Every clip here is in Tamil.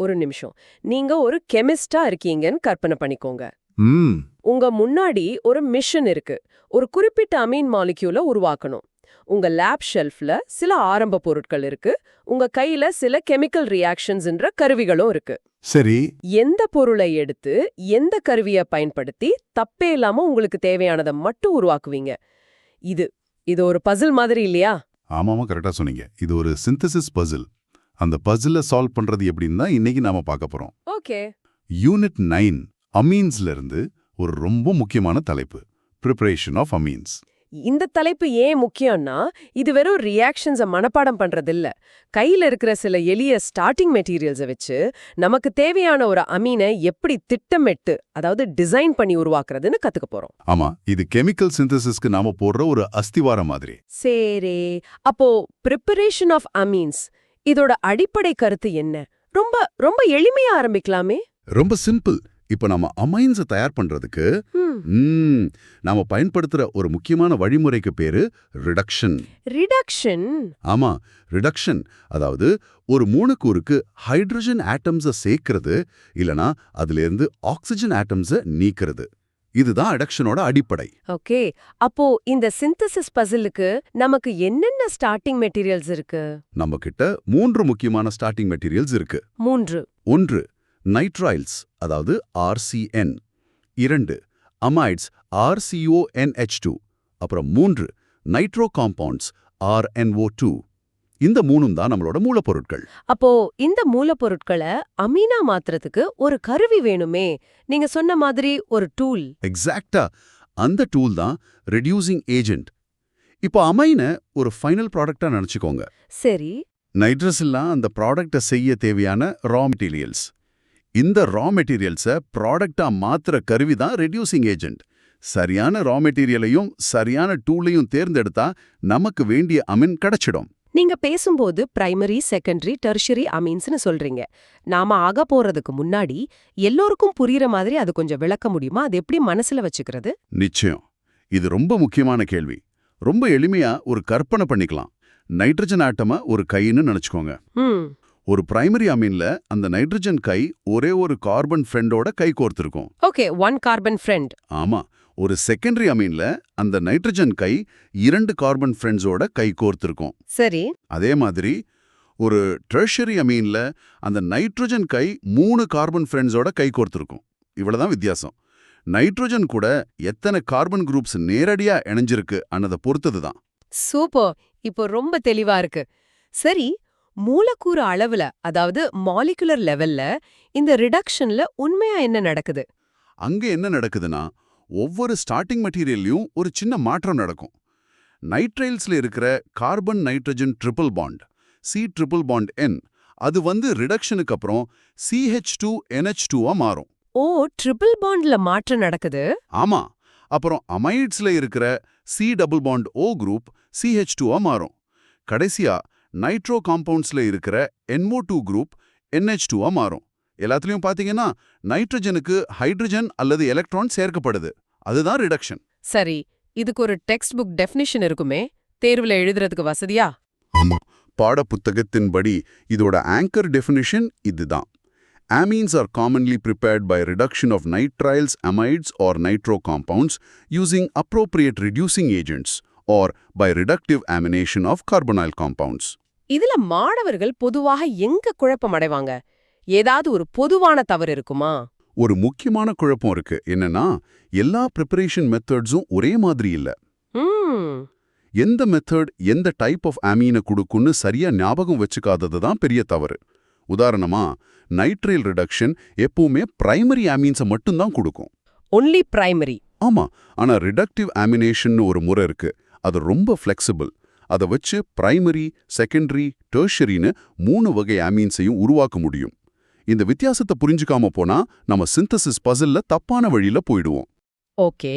ஒரு நிமிஷம். நீங்க ஒரு கெமிஸ்டா இருக்கீங்கன்னு கற்பனை பண்ணிக்கோங்க. ம் உங்க முன்னாடி ஒரு மிஷன் இருக்கு. ஒரு குறிப்பிட்ட அமீன் மாலிக்யூலை உருவாக்கணும். உங்க லேப் ஷெல்ஃப்ல சில ஆரம்ப பொருட்கள் இருக்கு. உங்க கையில சில கெமிக்கல் ரியாக்ஷன்ஸ்ன்ற கருவிகளும் இருக்கு. சரி. எந்த பொருளை எடுத்து எந்த கருவியை பயன்படுத்தி தப்பே இல்லாம உங்களுக்கு தேவையானதை மட்டும் உருவாக்குவீங்க? இது இது ஒரு பசில் மாதிரி இல்லையா? ஆமாமா, கரெக்டா சொன்னீங்க. இது ஒரு சிந்தசிஸ் பசில். அந்த பசிலை சால்வ் பண்றது எப்படின்னு தான் இன்னைக்கு நாம பார்க்க போறோம். ஓகே. யூனிட் 9 அமீன்ஸ்ல இருந்து ஒரு ரொம்ப முக்கியமான தலைப்பு, ப்ரிப்பரேஷன் ஆஃப் அமீன்ஸ். இந்த தலைப்பு ஏன் முக்கியம்னா, இது வெறும் ரியாக்ஷன்ஸை மனப்பாடம் பண்றதில்ல. கையில இருக்கிற சில எளிய ஸ்டார்டிங் மெட்டீரியல்ஸை வச்சு நமக்கு தேவையான ஒரு அமீனை எப்படி திட்டமிட்டு, அதாவது டிசைன் பண்ணி உருவாக்குறதுன்னு கத்துக்க போறோம். ஆமா, இது கெமிக்கல் சிந்தசிஸ்க்கு நாம போடுற ஒரு அஸ்திவாரம் மாதிரி. சரி, அப்போ ப்ரிப்பரேஷன் ஆஃப் அமீன்ஸ் இதோட அடிப்படை கருத்து என்ன? ரொம்ப ரொம்ப எளிமையா ஆரம்பிக்கலாமே. ரொம்ப சிம்பிள். இப்ப நம்ம அமைன்ஸை தயார் பண்றதுக்கு நாம பயன்படுத்துற ஒரு முக்கியமான வழிமுறைக்கு பேரு ரிடக்ஷன். ரிடக்ஷன்? ஆமா, ரிடக்ஷன். அதாவது ஒரு மூலக்கூறுக்கு ஹைட்ரஜன் ஆட்டம்ஸை சேர்க்கிறது, இல்லனா அதுல இருந்து ஆக்சிஜன் ஆட்டம்ஸை நீக்கிறது. இதுதான் ரிடக்ஷனோட அடிப்படை. ஓகே, அப்போ இந்த சிந்தசிஸ் பசிலுக்கு நமக்கு என்னென்ன ஸ்டார்டிங் மெட்டீரியல்ஸ் இருக்கு? நம்ம கிட்ட 3 முக்கியமான ஸ்டார்டிங் மெட்டீரியல்ஸ் இருக்கு. 3. 1 நைட்ரைல்ஸ், அதாவது RCN. 2 amides, RCONH2. அப்புறம் 3 நைட்ரோ காம்பவுண்ட்ஸ், RNO2. இந்த 3 தான் நம்மளோட மூலப்பொருட்கள். அப்போ இந்த மூலப்பொருட்களை அமீனா மாத்துறதுக்கு ஒரு கருவி வேணுமே. நீங்க சொன்ன மாதிரி ஒரு டூல். எக்ஸாக்ட்டா, அந்த டூல் தான் ரெடியூசிங் ஏஜென்ட். இப்போ அமைனை ஒரு ஃபைனல் ப்ராடக்டா நினைச்சுக்கோங்க. சரி. நைட்ரஸ் எல்லாம் அந்த ப்ராடக்டை செய்ய தேவையான ரா மெட்டீரியல்ஸ். இந்த ரா மெட்டீரியல்ஸை ப்ராடக்டா மாத்துற கருவி தான் ரெடியூசிங் ஏஜென்ட். சரியான ரா மெட்டீரியலையும் சரியான டூலையும் தேர்ந்தெடுத்தா நமக்கு வேண்டிய அமீன் கிடைச்சிடும். நீங்க பேசும்போது பிரைமரி, செகண்டரி, டெர்ஷரி அமீன்ஸ்னு சொல்றீங்க. நாம ஆக போறதுக்கு முன்னாடி எல்லோருக்கும் புரியுற மாதிரி அது கொஞ்சம் விளக்க முடியுமா? அது எப்படி மனசுல வச்சுக்கிறது? நிச்சயம். இது ரொம்ப முக்கியமான கேள்வி. ரொம்ப எளிமையா ஒரு கற்பனை பண்ணிக்கலாம். நைட்ரஜன் ஆட்டமை ஒரு கைன்னு நினைச்சுக்கோங்க. ஒரு பிரைமரி அமீன்ல அந்த நைட்ரஜன் கை ஒரே ஒரு கார்பன் ஃப்ரெண்டோட கை கோர்த்திருக்கும். Okay, 1 carbon friend. ஆமா. ஒரு செகண்டரி அமீன்ல அந்த நைட்ரஜன் கை 2 கார்பன் ஃப்ரெண்ட்ஸோட கை கோர்த்திருக்கும். சரி. அதே மாதிரி ஒரு டெர்ஷரி அமீன்ல அந்த நைட்ரஜன் கை 3 கார்பன் ஃப்ரெண்ட்ஸோட கை கோர்த்திருக்கும். இவ்வளவுதான் வித்தியாசம். நைட்ரஜன் கூட எத்தனை கார்பன் குரூப்ஸ் நேரடியா இணைஞ்சிருக்கு அன்னதை பொறுத்தது தான். சூப்பர். இப்போ ரொம்ப தெளிவா இருக்கு. சரி, மூலக்கூறு அளவுல, அதாவது மாலிகுலர் லெவல்ல இந்த ரிடக்ஷன்ல உண்மையா என்ன நடக்குது? அங்க என்ன நடக்குதுன்னா, ஒவ்வொரு ஸ்டார்டிங் மெட்டீரியல்லையும் ஒரு சின்ன மாற்றம் நடக்கும். நைட்ரைல்ஸ்ல இருக்கிற carbon nitrogen triple bond, C≡N, அது ரிடக்ஷனுக்கு அப்புறம் CH2NH2ஆ மாறும். ஓ, ட்ரிபிள் பாண்ட்ல மாற்றம் நடக்குது. ஆமா. அப்புறம் அமைட்ஸ்ல இருக்கிற C≡O குரூப் CH2ஆ மாறும். கடைசியா நைட்ரோ காம்பவுண்ட்ஸ்ல இருக்கிற NO2 குரூப் NH2ஆ மாறும். எல்லாத்துலயும் பாத்தீங்கன்னா நைட்ரஜனுக்கு ஹைட்ரஜன் அல்லது எலக்ட்ரான் சேர்க்கப்படுது. அதுதான் ரிடக்ஷன். சரி, இதுக்கு ஒரு டெக்ஸ்ட் புக் டெஃபினிஷன் இருக்குமே, தேர்வுல எழுதுறதுக்கு வசதியா? ஆமா, பாடப்புத்தகத்தின்படி இதோட ஆங்கர் டெஃபினிஷன் இதுதான். Amines are commonly prepared by reduction of nitriles, amides or nitro compounds using appropriate reducing agents or by reductive amination of carbonyl compounds. இதுல மாணவர்கள் பொதுவாக எங்க குழப்பம் அடைவாங்க? ஏதாவது ஒரு பொதுவான தவறு இருக்குமா? ஒரு முக்கியமான குழப்பம் இருக்கு. என்னன்னா, எல்லா ப்ரிப்பரேஷன் மெத்தட்ஸும் ஒரே மாதிரி இல்ல. எந்த மெத்தட் எந்த டைப் ஆஃப் அமீனை கொடுக்குன்னு சரியா ஞாபகம் வச்சுக்காதது தான் பெரிய தவறு. உதாரணமா, நைட்ரைல் ரிடக்ஷன் எப்பவுமே பிரைமரி அமீன்ஸை மட்டும்தான் கொடுக்கும். Only primary. ஆமா, ஆனா ரிடக்டிவ் அமினேஷன் ஒரு முறை இருக்கு. அது ரொம்ப ஃப்ளெக்சிபிள். அதை வச்சு பிரைமரி, செகண்டரி, டெர்ஷரின்னு 3 வகை அமீன்ஸையும் உருவாக்க முடியும். இந்த வித்தியாசத்தை புரிஞ்சுக்காம போனா நம்ம சிந்தசிஸ் பசில்ல தப்பான வழியில போயிடுவோம். ஓகே,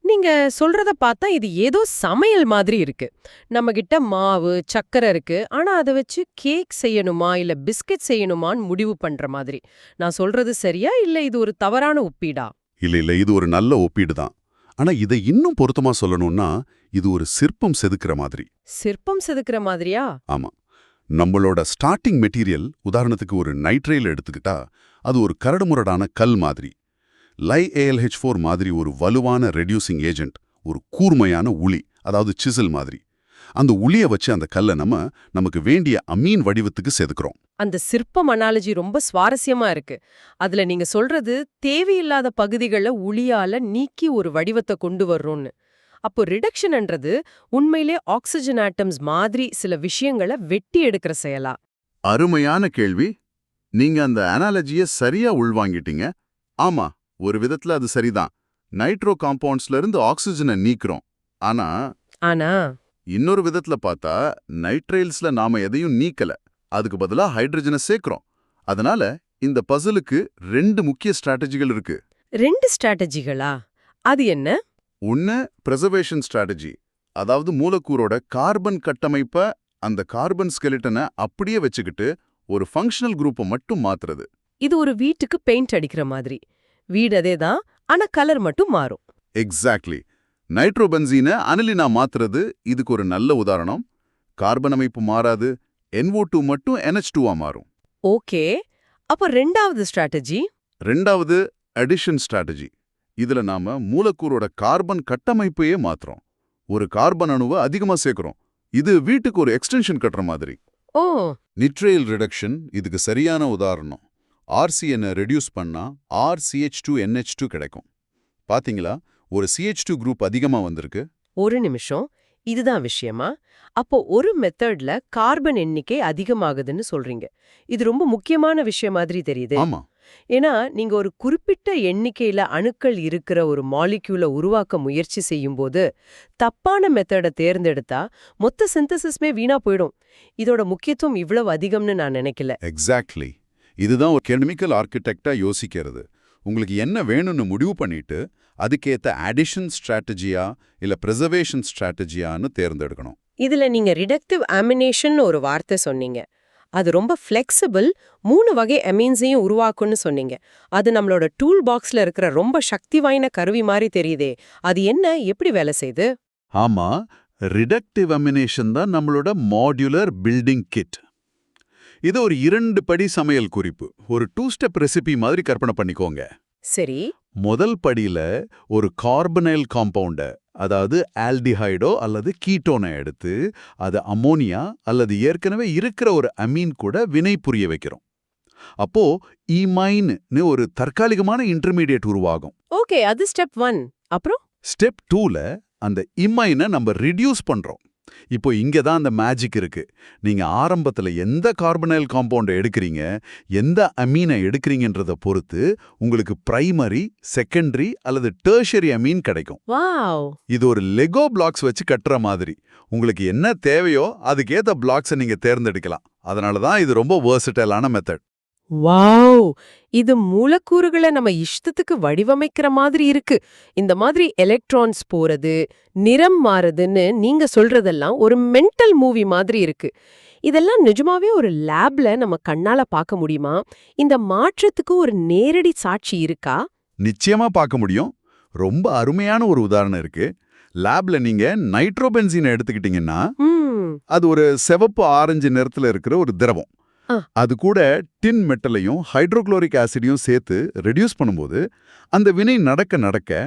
நீங்க சொல்றத பார்த்தா இது ஏதோ சமையல் மாதிரி இருக்கு. நம்ம கிட்ட மாவு, சக்கரை இருக்கு. ஆனா அதை வச்சு கேக் செய்யணுமா இல்ல பிஸ்கட் செய்யணுமான்னு முடிவு பண்ற மாதிரி. நான் சொல்றது சரியா இல்ல இது ஒரு தவறான ஒப்பீடா? இல்ல, இது ஒரு நல்ல ஒப்பீடு தான். ஆனா இதை இன்னும் பொருத்தமா சொல்லணும்னா இது ஒரு சிற்பம் செதுக்கிற மாதிரி. சிற்பம் செதுக்கிற மாதிரியா? ஆமா. நம்மளோட ஸ்டார்டிங் மெட்டீரியல் உதாரணத்துக்கு ஒரு நைட்ரைல் எடுத்துக்கிட்டா அது ஒரு கரடுமுரடான கல் மாதிரி. LiAlH4 மாதிரி ஒரு வலுவான ரெடியூசிங் ஏஜென்ட், ஒரு கூர்மையான உளி, அதாவது சிசில் மாதிரி. அந்த உளியை வச்சு அந்த கல்லை நமக்கு வேண்டிய அமீன் வடிவத்துக்கு செதுக்குறோம். அந்த சிற்பம் அனாலஜி ரொம்ப சுவாரஸ்யமா இருக்கு. அதுல நீங்க சொல்றது தேவையில்லாத பகுதிகளை உளியால நீக்கி ஒரு வடிவத்தை கொண்டு வர்றோம்னு. அப்போ ரிடக்ஷன்ன்றது உண்மையிலே ஆக்சிஜன் ஆட்டம்ஸ் மாதிரி சில விஷயங்களை வெட்டி எடுக்கிற செயலா? அருமையான கேள்வி. நீங்க அந்த அனாலஜிய சரியா உள்வாங்கிட்டீங்க. ஆமா, ஒரு விதத்துல அது சரிதான். நைட்ரோ காம்பவுண்ட்ஸ்ல இருந்து ஆக்சிஜனை நீக்கிறோம். ஆனா இன்னொரு விதத்துல பார்த்தா நைட்ரைல்ஸ்ல நாம எதையும் நீக்கல, அதுக்கு பதிலா ஹைட்ரஜனை சேர்க்கிறோம். அதனால இந்த பசிலுக்கு 2 முக்கிய ஸ்ட்ராட்டஜிகள் இருக்கு. 2 ஸ்ட்ராட்டஜிகளா? அது என்ன? ஒன்னு பிரிசர்வேஷன் ஸ்ட்ராட்டஜி, அதாவது மூலக்கூறோட கார்பன் கட்டமைப்ப, அந்த கார்பன் ஸ்கெலிட்டனை அப்படியே வச்சுக்கிட்டு ஒரு ஃபங்க்ஷனல் குரூப்பை மட்டும் மாத்துறது. இது ஒரு வீட்டுக்கு பெயிண்ட் அடிக்கிற மாதிரி. வீடு அதேதான், ஆனா கலர் மட்டும் மாறும். எக்ஸாக்ட்லி. நைட்ரோபென்சீனை அனிலினா மாத்துறது இதுக்கு ஒரு நல்ல உதாரணம். கார்பன் அமைப்பு மாறாது, NO2 மட்டும் NH2ஆ மாறும். ஓகே, அப்ப 2வது ஸ்ட்ராட்டஜி? ரெண்டாவது அடிஷன் ஸ்ட்ராட்டஜி. இதுல நாம மூலக்கூறோட கார்பன் கட்டமைப்பையே மாத்துறோம். ஒரு கார்பன் அணுவை அதிகமா சேர்க்கிறோம். இது வீட்டுக்கு ஒரு எக்ஸ்டென்ஷன் கட்டுற மாதிரி. ஓ, நிட்ரைல் ரிடக்ஷன் இதுக்கு சரியான உதாரணம். RCN ரெடியூஸ் பண்ணா RCH2NH2 கிடைக்கும். பாத்தீங்களா, ஒரு CH2 குரூப் அதிகமா வந்திருக்கு. ஒரு நிமிஷம், இதுதான் விஷயமா? அப்போ ஒரு மெத்தட்ல கார்பன் எண்ணிக்கை அதிகமாகுதுன்னு சொல்றீங்க. இது ரொம்ப முக்கியமான விஷயம் மாதிரி தெரியுது. ஆமா, ஏன்னா நீங்க ஒரு குறிப்பிட்ட எண்ணிக்கையில அணுக்கள் இருக்கிற ஒரு மாலிக்யூலை உருவாக்க முயற்சி செய்யும்போது தப்பான மெத்தடை தேர்ந்தெடுத்தா மொத்த சிந்தசிஸ்மே வீணா போயிடும். இதோட முக்கியத்துவம் இவ்வளவு அதிகம்னு நான் நினைக்கல. எக்ஸாக்ட்லி. இதுதான் ஒரு கெமிக்கல் ஆர்கிடெக்டா யோசிக்கிறது. உங்களுக்கு என்ன வேணும்னு முடிவு பண்ணிட்டு அதுக்கேத்த அடிஷன் ஸ்ட்ராட்டஜியா இல்ல பிரிசர்வேஷன் ஸ்ட்ராட்டஜியான்னு தேர்ந்தெடுக்கணும். இதுல நீங்க ரிடக்டிவ் அமினேஷன் ஒரு வார்த்தை சொன்னீங்க. அது ரொம்ப ஃப்ளெக்சிபிள், 3 வகை அமீன்ஸையும் உருவாக்கும்னு சொன்னீங்க. அது நம்மளோட டூல் பாக்ஸ்ல இருக்கிற ரொம்ப சக்தி வாய்ந்த கருவி மாதிரி தெரியுதே. அது என்ன, எப்படி வேலை செய்யுது? ஆமா, ரிடக்டிவ் அமினேஷன் தான் நம்மளோட மாடுலர் பில்டிங் கிட். இது ஒரு 2 படி சமையல் குறிப்பு, ஒரு 2 ஸ்டெப் ரெசிபி மாதிரி கற்பனை பண்ணிக்கோங்க. சரி. முதல் படியில ஒரு கார்பனைல் காம்பவுண்ட, அதாவது ஆல்டிஹைடோ அல்லது கீட்டோனை எடுத்து அது அமோனியா அல்லது ஏற்கனவே இருக்கிற ஒரு அமீன் கூட வினை புரிய வைக்கிறோம். அப்போ ஈமைன்னு ஒரு தற்காலிகமான இன்டர்மீடியேட் உருவாகும். ஓகே, அது ஸ்டெப் 1. அப்புறம் ஸ்டெப் 2ல அந்த இமைனை நம்ம ரிடியூஸ் பண்றோம். இப்போ இங்க தான் அந்த மேஜிக் இருக்கு. நீங்க ஆரம்பத்துல எந்த கார்பனைல் காம்பவுண்டை எடுக்கிறீங்க, எந்த அமீனை எடுக்கிறீங்கன்றத பொறுத்து உங்களுக்கு பிரைமரி, செகண்டரி அல்லது டெர்ஷரி அமீன் கிடைக்கும். வாவ், இது ஒரு லெகோ பிளாக்ஸ் வச்சு கட்டுற மாதிரி. உங்களுக்கு என்ன தேவையோ அதுக்கேத்த பிளாக்ஸை நீங்க தேர்ந்தெடுக்கலாம். அதனால தான் இது ரொம்ப வெர்சடைலான மெத்தட். வாவ், இது மூலக்கூறுகளை நம்ம இஷ்டத்துக்கு வடிவமைக்கிற மாதிரி இருக்கு. இந்த மாதிரி எலக்ட்ரான்ஸ் போறது, நிறம் மாறுதுன்னு நீங்க சொல்றதெல்லாம் ஒரு மென்டல் மூவி மாதிரி இருக்கு. இதெல்லாம் நிஜமாவே ஒரு லேப்ல நம்ம கண்ணால பார்க்க முடியுமா? இந்த மாற்றத்துக்கு ஒரு நேரடி சாட்சி இருக்கா? நிச்சயமா பார்க்க முடியும். ரொம்ப அருமையான ஒரு உதாரணம் இருக்கு. லேப்ல நீங்க நைட்ரோபென்சீனை எடுத்துக்கிட்டீங்கன்னா அது ஒரு சிவப்பு ஆரஞ்சு நிறத்துல இருக்கிற ஒரு திரவம். அது கூட டின் மெட்டலையும் ஹைட்ரோகுளோரிக் ஆசிடையும் சேர்த்து ரெடியூஸ் பண்ணும்போது அந்த வினை நடக்க நடக்க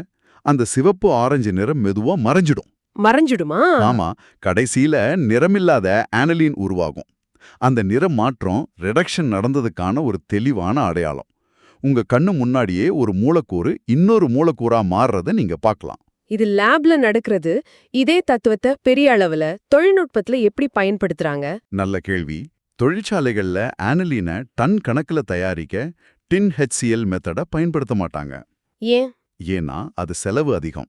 அந்த சிவப்பு ஆரஞ்சு நிறம் மெதுவா மறைஞ்சிடுமா? ஆமா, கடைசியில நிறமில்லாத ஆனலின் உருவாகும். அந்த நிற மாற்றம் ரிடக்ஷன் நடந்ததுக்கான ஒரு தெளிவான அடையாளம். உங்க கண்ணு முன்னாடியே ஒரு மூலக்கூறு இன்னொரு மூலக்கூறா மாறுறத நீங்க பார்க்கலாம். இது லேப்ல நடக்கிறது. இதே தத்துவத்தை பெரிய அளவுல தொழில்நுட்பத்துல எப்படி பயன்படுத்துறாங்க? நல்ல கேள்வி. தொழிற்சாலைகள்ல ஆனலினை டன் கணக்குல தயாரிக்க டின் HCl மெத்தட பயன்படுத்த மாட்டாங்க. ஏன்? ஏன்னா அது செலவு அதிகம்.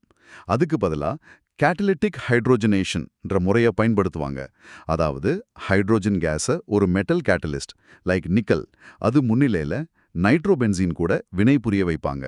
அதுக்கு பதிலா கேட்டலிட்டிக் ஹைட்ரோஜனேஷன்ன்ற முறையை பயன்படுத்துவாங்க. அதாவது ஹைட்ரோஜன் கேஸை ஒரு மெட்டல் கேட்டலிஸ்ட் லைக் நிக்கல் அது முன்னிலையில நைட்ரோபென்சீன் கூட வினை புரிய வைப்பாங்க.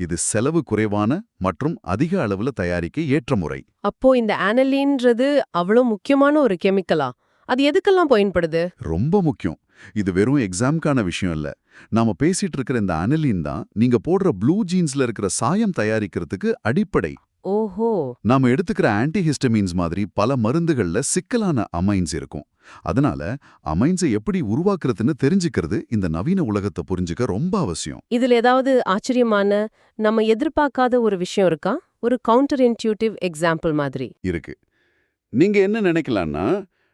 இது செலவு குறைவான மற்றும் அதிக அளவுல தயாரிக்க ஏற்ற முறை. அப்போ இந்த ஆனலின்றது அவ்வளவு முக்கியமான ஒரு கெமிக்கலா? அது எதுக்கெல்லாம் பயன்படுது? ரொம்ப முக்கியம். இது வெறும் எக்ஸாம்க்கான விஷயம் இல்ல. நாம பேசிட்டு இருக்கிற இந்த அனலின் தான் நீங்க போடுற ப்ளூ ஜீன்ஸ்ல இருக்கிற சாயம் தயாரிக்கிறதுக்கு அடிப்படை. ஓஹோ. நாம எடுத்துக்கிற ஆன்டிஹிஸ்டமீன்ஸ் மாதிரி பல மருந்துகள்ல சிக்கலான அமைன்ஸ் இருக்கும். அதனால அமைன்ஸை எப்படி உருவாக்குறதுன்னு தெரிஞ்சுக்கிறது இந்த நவீன உலகத்தை புரிஞ்சுக்க ரொம்ப அவசியம். இதுல ஏதாவது ஆச்சரியமான, நம்ம எதிர்பார்க்காத ஒரு விஷயம் இருக்கா? ஒரு கவுண்டர் இன்ட்யூட்டிவ் எக்ஸாம்பிள் மாதிரி. இருக்கு. நீங்க என்ன நினைக்கலாம்னா,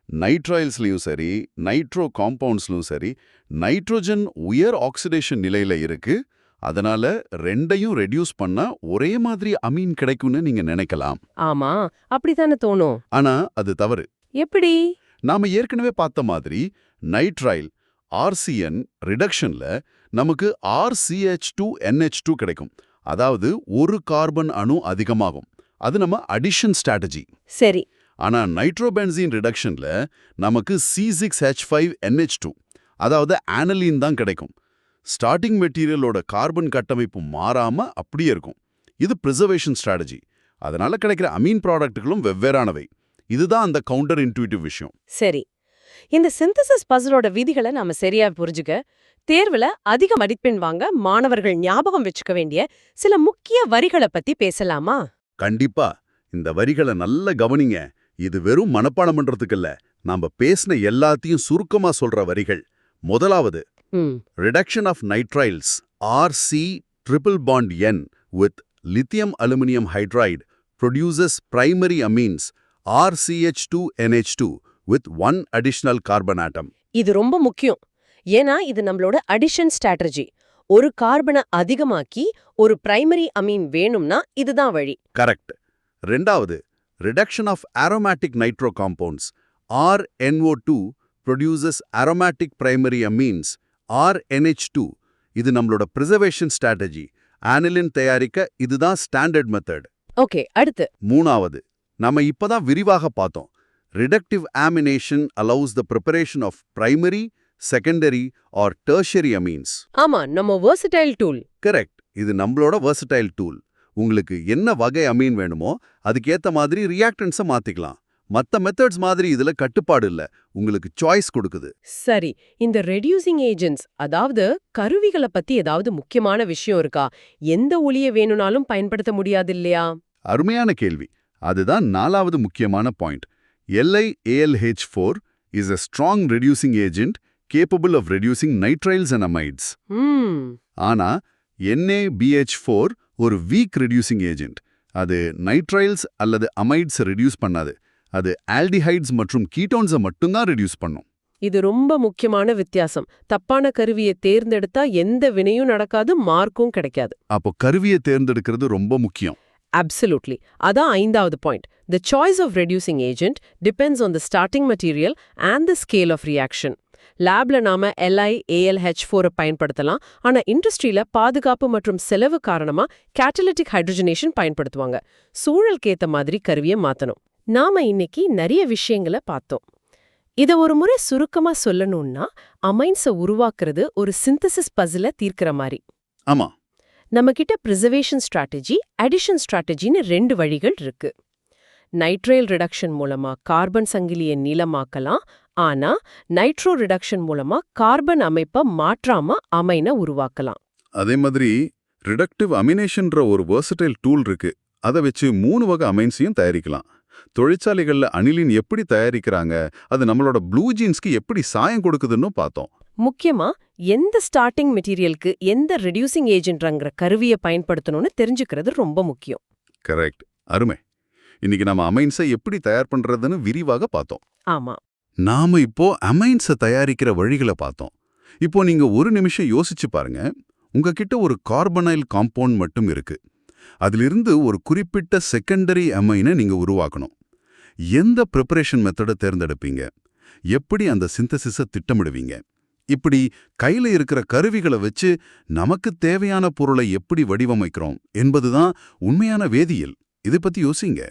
நைட்ராயில்ஸ்லயும் சரி, நைட்ரோ காம்பவுண்ட்ஸ்லயும் சரி, நைட்ரோஜன் உயர் ஆக்சிடேஷன் நிலையில இருக்கு. அதனால ரெண்டையும் ரெடியூஸ் பண்ணா ஒரே மாதிரி அமீன் கிடைக்கும்னு நீங்க நினைக்கலாம். ஆமா, அப்படித்தானே தோணும். ஆனா அது தவறு. எப்படி? நாம ஏற்கனவே பார்த்த மாதிரி நைட்ரைல் RCN ரிடக்ஷன்ல நமக்கு RCH2NH2 கிடைக்கும். அதாவது ஒரு கார்பன் அணு அதிகமாகும். அது நம்ம அடிஷன் ஸ்ட்ராட்டஜி. சரி. ஆனா நைட்ரோபென்சீன் ரிடக்ஷன்ல நமக்கு C6H5NH2 அதாவது ஆனலின் தான் கிடைக்கும். ஸ்டார்டிங் மெட்டீரியலோட கார்பன் கட்டமைப்பு மாறாம அப்படியே இருக்கும். இது பிரிசர்வேஷன் ஸ்ட்ராட்டஜி. அதனால கிடைக்கிற அமீன் ப்ராடக்ட்களும் வெவ்வேறானவை. இதுதான் அந்த கவுண்டர் இன்ட்யூட்டிவ் விஷயம். சரி. இந்த சிந்தசிஸ் பசிலோட விதிகளை நாம சரியா புரிஞ்சுக்க, தேர்வுல அதிக மதிப்பெண் வாங்க மாணவர்கள் ஞாபகம் வச்சுக்க வேண்டிய சில முக்கிய வரிகளை பத்தி பேசலாமா? கண்டிப்பா. இந்த வரிகளை நல்லா கவனிங்க. இது வெறும் மனப்பாடம் பண்றதுக்கு இல்ல, நாம பேசின எல்லாத்தையும் சுருக்கமா சொல்ற வரிகள். முதலாவது, reduction of nitriles RC triple bond N with lithium aluminum hydride produces primary amines RCH2NH2 with one additional carbon atom. இது ரொம்ப முக்கியம். ஏன்னா இது நம்மளோட அடிஷன் ஸ்ட்ராட்டஜி. ஒரு கார்பனை அதிகமாக்கி ஒரு பிரைமரி அமீன் வேணும்னா இதுதான் வழி. கரெக்ட். ரெண்டாவது, reduction of aromatic nitro compounds RNO2 produces aromatic primary amines RNH2. இது நம்மளோட preservation strategy. ஆனிலின் தயாரிக்க இதுதான் ஸ்டாண்டர்ட் மெத்தட். ஓகே, அடுத்து. மூணாவது, நம்ம இப்பதான் விரிவாக பார்த்தோம். Reductive amination allows the preparation of primary, secondary or tertiary amines. ஆமா, நம்ம versatile tool. கரெக்ட். இது நம்மளோட versatile tool. உங்களுக்கு என்ன வகை அமீன் வேணுமோ அதுக்கேத்த மாதிரி ரியாக்டன்ஸை மாத்திக்கலாம். மத்த மெத்தட்ஸ் மாதிரி இதுல கட்டுப்பாடு இல்ல, உங்களுக்கு சாய்ஸ் கொடுக்குது. சரி, இந்த ரெடியூசிங் ஏஜென்ட்ஸ், அதாவது கருவிகளை பத்தி ஏதாவது முக்கியமான விஷயம் இருக்கா? எந்த ஒளியை வேணும்னாலும் பயன்படுத்த முடியாது இல்லையா? அருமையான கேள்வி. அதுதான் நாலாவது முக்கியமான point. LiAlH4 is a strong reducing agent capable of reducing nitriles and amides. ஆனா NaBH4 ஒரு வீக் ரெடியூசிங் ஏஜென்ட். அது நைட்ரைல்ஸ் அல்லது அமைட்ஸ் ரெடியூஸ் பண்ணாது. அது ஆல்டிஹைட்ஸ் மற்றும் கீட்டோன்ஸை மட்டும்தான் ரெடியூஸ் பண்ணும். இது ரொம்ப முக்கியமான வித்தியாசம். தப்பான கருவியை தேர்ந்தெடுத்தா எந்த வினையும் நடக்காது, மார்க்கும் கிடைக்காது. அப்போ கருவியை தேர்ந்தெடுக்கிறது ரொம்ப முக்கியம். Absolutely. அதான் ஐந்தாவது point. The choice of reducing agent depends on the starting material and the scale of reaction. லேப்ல நாம LiAlH4 பயன்படுத்தலாம். ஆனா இண்டஸ்ட்ரியில பாதுகாப்பு மற்றும் செலவு காரணமா கேட்டலிட்டிக் ஹைட்ரஜனேஷன் பயன்படுத்துவாங்க. சூழலுக்கேத்த மாதிரி கருவியை மாத்தணும். நாம இன்னைக்கு நிறைய விஷயங்களை பார்த்தோம். இத ஒரு முறை சுருக்கமா சொல்லணும்னா, அமைன்ஸை உருவாக்குறது ஒரு சிந்தசிஸ் பசில தீர்க்கிற மாதிரி. ஆமா. நம்ம கிட்ட பிரிசர்வேஷன் ஸ்ட்ராட்டஜி, அடிஷன் ஸ்ட்ராட்டஜின்னு 2 வழிகள் இருக்கு. நைட்ரைல் ரிடக்ஷன் மூலமா கார்பன் சங்கிலியை நீளமாக்கலாம். ஆனா நைட்ரோ ரிடக்ஷன் மூலமா கார்பன் அமைப்பை மாற்றாம அமைனை உருவாக்கலாம். அதே மாதிரி ரிடக்டிவ் அமினேஷன்ற ஒரு வெர்சடைல் டூல் இருக்கு. அதை வச்சு 3 வகை அமைன்ஸையும் தயாரிக்கலாம். தொழிற்சாலைகள்ல அனிலின் எப்படி தயாரிக்கிறாங்க, அது நம்மளோட ப்ளூ ஜீன்ஸ்க்கு எப்படி சாயம் கொடுக்குதுன்னு பார்த்தோம். முக்கியமா எந்த ஸ்டார்டிங் மெட்டீரியலுக்கு எந்த ரெடியூசிங் ஏஜென்ட்ங்கிற கருவியை பயன்படுத்தணும்னு தெரிஞ்சுக்கிறது ரொம்ப முக்கியம். கரெக்ட். அருமை. இன்னைக்கு நம்ம அமைன்ஸை எப்படி தயார் பண்றதுன்னு விரிவாக பார்த்தோம். ஆமா. நாம இப்போ அமைன்ஸை தயாரிக்கிற வழிகளை பார்த்தோம். இப்போ நீங்க ஒரு நிமிஷம் யோசிச்சு பாருங்க. உங்ககிட்ட ஒரு கார்பனைல் காம்பவுண்ட் மட்டும் இருக்கு. அதிலிருந்து ஒரு குறிப்பிட்ட செகண்டரி அமைனை நீங்க உருவாக்கணும். எந்த ப்ரிப்பரேஷன் மெத்தடை தேர்ந்தெடுப்பீங்க? எப்படி அந்த சிந்தசிஸை திட்டமிடுவீங்க? இப்படி கையில இருக்கிற கருவிகளை வச்சு நமக்கு தேவையான பொருளை எப்படி வடிவமைக்கிறோம் என்பதுதான் உண்மையான வேதியியல். இதை பத்தி யோசிங்க.